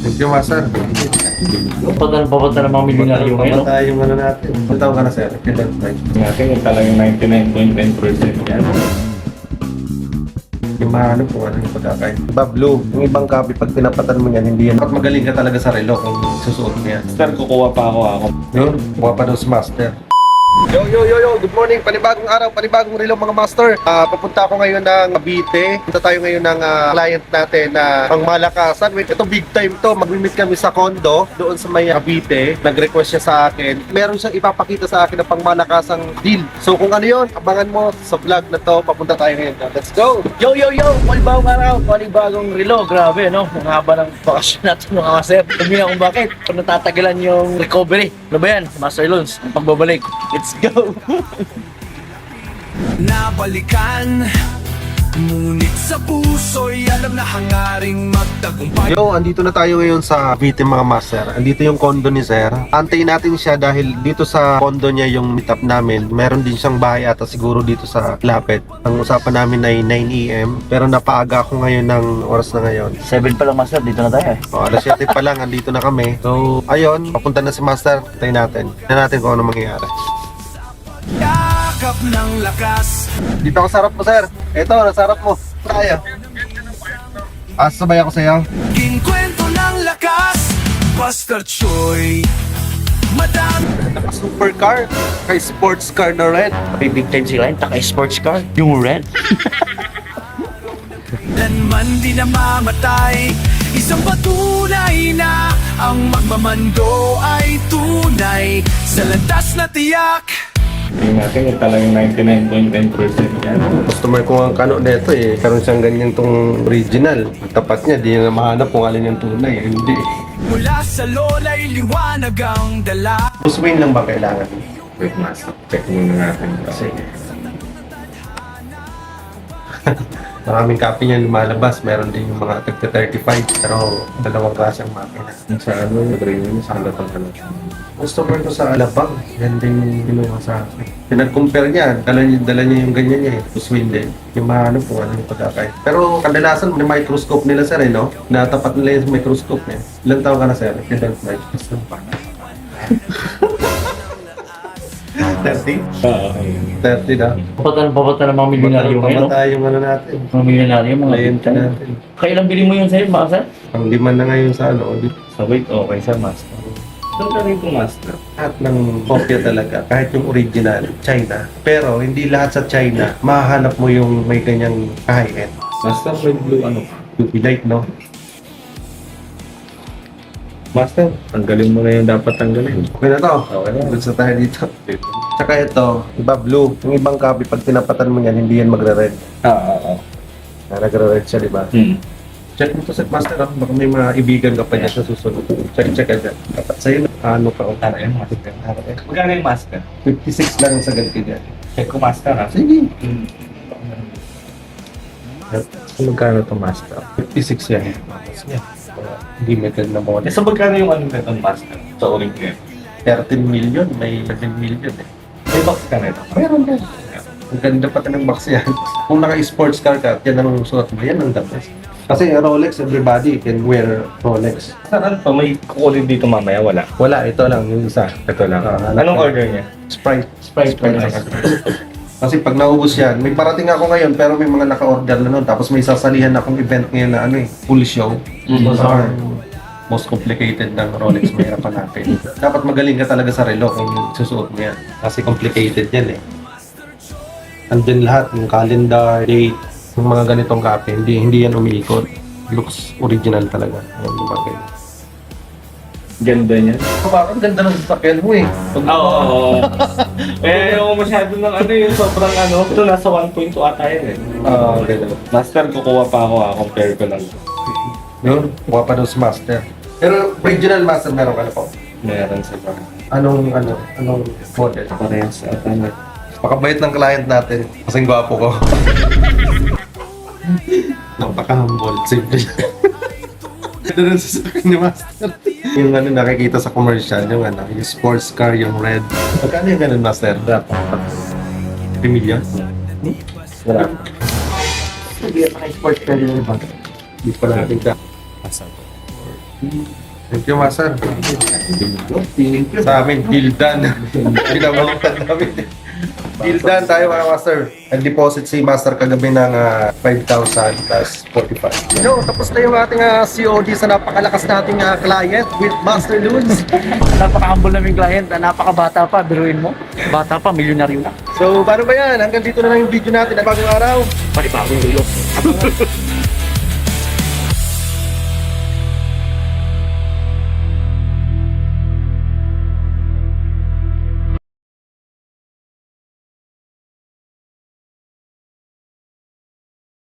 Thank you, Master. Papunta ng mga milyonaryo ngayon. Papunta yung ano natin. Punta ka na, sir. Kailan tayo? Nga kayo talagang 99.9% yan. Yung mahanap kung ano yung pagkakain. Diba, Blue? Yung ibang copy, pag tinapatan mo yan, hindi yan. Dapat magaling ka talaga sa relo kung susuot mo yan. Sir, kukuha pa ako. Yun, kuha pa daw si Master. Yo, good morning. Panibagong araw, panibagong relo mga master. Papunta ako ngayon ng Cavite. Punta tayo ngayon ng client natin na pang Malakasan. Wait, ito big time to. Mag-meet kami sa condo doon sa may Cavite. Nag-request siya sa akin. Meron siyang ipapakita sa akin na pang Malakasang deal. So kung ano yun, abangan mo sa vlog na to. Papunta tayo ngayon. Let's go! Yo! Panibagong araw, panibagong relo. Grabe, no? Ang haba ng bakasyon natin mga master. Sabi na kung bakit. Kung natatagalan yung recovery. Ano ba yan? Master Loans, ang pagbabalik. Let's go! Nabalikan, ngunit sa puso'y alam na hangaring magtagumpay. Yo, andito na tayo ngayon sa Cavite mga master. Andito yung condo ni sir. Antayin natin siya dahil dito sa condo niya yung meet up namin. Meron din siyang bahay ata siguro dito sa lapit. Ang usapan namin ay 9 AM. Pero napaaga ako ngayon ng oras na ngayon. 7 pa lang master, dito na tayo eh. O, alas 7 pa lang, andito na kami. So, ayun, papunta na si master. Antayin natin. Tignan natin kung ano mangyayari. Yakap ng lakas, Dito ako sa harap mo, sir. Ito, nasa harap mo. Tayo. Sabay ako sa'yo. kwento ng lakas, Buster Choy. Madami Supercar. Kay sports car na red. Big time sila yun, taka-sports car. Yung red. man di namamatay, isang patunay na ang magmamando ay tunay sa landas na tiyak. Nga kayo talagang 99.9% yan. Customer ko ang kano nito eh. Karoon siyang ganyan tong original. Tapat niya, di na mahanap kung alin yung tunay. Hindi. Mula sa lola'y liwanag ang dala. Uswin lang ba kailangan? Wait, master. Check muna natin. Kasi maraming copy niya lumalabas. Meron din yung mga 35 pero dalawang klase ang makina. Yung sa ano, nag-ring yun, sa halatang ano. Customer ko sa Alabang. Yan din yung ginawa sa akin. Pinag-compare niya. Dala niya yung ganyan niya eh. Uswin din. Yung mahanap kung ano yung pagkakain. Pero kadalasan may microscope nila sir eh no? Natapat nila yung microscope niya. Ilang taon ka na sir? Ilang flight? 30? Oo. 30 na. Papunta ng mga milyonaryo ngayon. Papunta yung ano natin. Mga milyonaryo, mga Client big time. natin. Kailan bili mo yun sa'yo, baka sir? Ang lima na ngayon sa ano. So wait, okay sir, master. Doon ka rin po, master. Lahat ng kopya talaga. Kahit yung original, China. Pero hindi lahat sa China, mahanap mo yung may ganyang high-end. Master, red blue ano pa? UV light, no? Master, tanggalin mo na yung dapat tanggalin. Okay na to. Okay na. Gusto tayo dito. Tsaka ito, iba blue. Yung ibang copy, pag tinapatan mo yan, hindi yan magre-red. Nagre-red siya, di ba? Check mo to sa master, baka may mga ibigan ka pa niya sa susunod. Check agad. Dapat sa'yo, ano ka? RM, master. Magkano yung master? 56 lang sa ganti niya. Check ko, master ha. Sige. Magkano to, master? 56 yan. Tapos niya. Limited na model. So magkano yung ano nito, master? Sa uling ko 13 million, may 11 million eh. May box ka nito? Meron din. Ang ganda pati ng box yan. Kung naka-sports car ka, yan ang suot mo. Yan ang the best. Kasi Rolex, everybody can wear Rolex. Saan ano to? May kukulit dito mamaya? Wala. Wala, ito lang yung isa. Ito lang. Ah, Anong order niya? Sprite. Sprite. Kasi pag naubos yan, may parating ako ngayon pero may mga naka-order na nun. Tapos may sasalihan akong event ngayon na ano eh, full show. Those are most complicated ng Rolex mahirapan natin. Dapat magaling ka talaga sa relo kung susuot mo yan. Kasi complicated yan eh. Andun lahat, yung calendar, date, yung mga ganitong copy, hindi yan umiikot. Looks original talaga. Yung mga ganyan. Ganda niya. Bakit ganda ng sasakyan mo eh. Oo. Eh, yung masyado ng ano yung sobrang ano. Ito nasa 1.2 ata yun eh. Ganun. Master, kukuha pa ako compare ko lang. Yun, mukha pa daw si Master. Pero original Master meron ka na po. Meron sa ba? Anong model? Parehas ata na. Pakabait ng client natin. Kasing gwapo ko. Napaka-humble. Simple. Ito rin sa sakin ni Master. Yung ano nakikita sa commercial, yung ano, yung sports car, yung red. Magkano yung ganun, Master? 3 million? Wala. Hindi ka naka-sports car yun ba? Hindi pa natin ka. Thank you, Master. Sa amin, deal done. Pinabalitan namin. Deal done tayo mga Master. Nag-deposit si Master kagabi ng 5,000 plus 45. Yo, tapos na yung ating COD sa napakalakas nating client with Master Loons. Napaka-humble namin client, napaka-bata pa, biruin mo. Bata pa, milyonaryo na. So, paano ba yan? Hanggang dito na lang yung video natin na bagong araw. Panibagong relo.